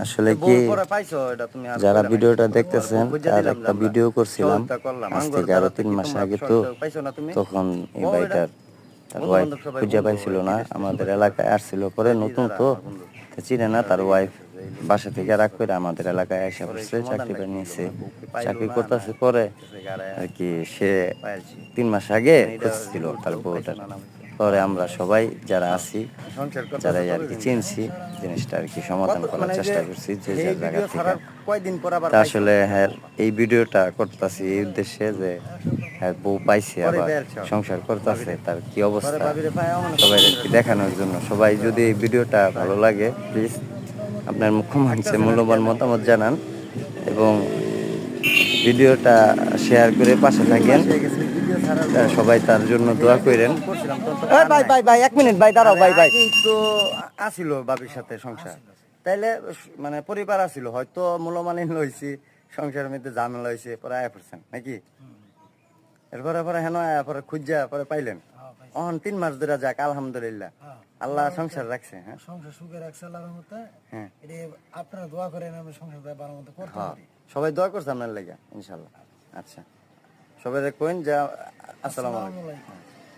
আসলে কি যারা ভিডিওটা দেখতেছেন তার একটা ভিডিও করছিলাম আজ থেকে আরো 3 মাস আগে, তো তখন এই ভাইটার তার ওয়াইফ খুঁজে পাইছিল না, আমাদের এলাকায় আসছিল, পরে নতুন তো চিনে না, তার ওয়াইফ বাসা থেকে রাগ করে আমাদের এলাকায় এসে পড়ছে, চাকরি পেয়ে নিয়েছে, চাকরি করতেছে। পরে আর কি সে 3 মাস আগে খুঁজছিল তার বউটার। পরে আমরা সবাই যারা আছি, যারা আর কি চিনছি, জিনিসটা আর কি সমাধান করার চেষ্টা করছি যে যার জায়গা থেকে। তা আসলে হ্যাঁ, এই ভিডিওটা করতেছি এই উদ্দেশ্যে যে হ্যাঁ বউ পাইছে, আবার সংসার করতেছে, তার কি অবস্থা সবাই আর কি দেখানোর জন্য। সবাই যদি এই ভিডিওটা ভালো লাগে, প্লিজ আপনার মুখ্যমন্ত্রী মূল্যবান মতামত জানান এবং ভিডিওটা শেয়ার করে পাশে থাকেন। সবাই তার জন্য দোয়া করেন। ভাই ভাই ভাই 1 মিনিট ভাই, দাঁড়াও ভাই। ভাই তো আসিল বাবির সাথে সংসার, তাইলে মানে পরিবার আসিল, হয়তো মূল্যমালিন লইছি, সংসারের মধ্যে ঝামেলা হয়েছে, পরে আয়া পড়ছেন নাকি? এরপরে পরে হেন আয়া পরে খুঁজা পরে পাইলেন। 3 মাস ধরে যাক, আলহামদুলিল্লাহ, আল্লাহ সংসার রাখছে। হ্যাঁ, সংসার সুখে রাখছে আল্লাহর রহমতে। হ্যাঁ, এটা আপনারা দোয়া করেন আমি সংসারটা ভালো মতো করতে পারি। সবাই দোয়া করছে আপনার লাগা ইনশাআল্লাহ। আচ্ছা, সবাই কইন যে আসসালামু আলাইকুম।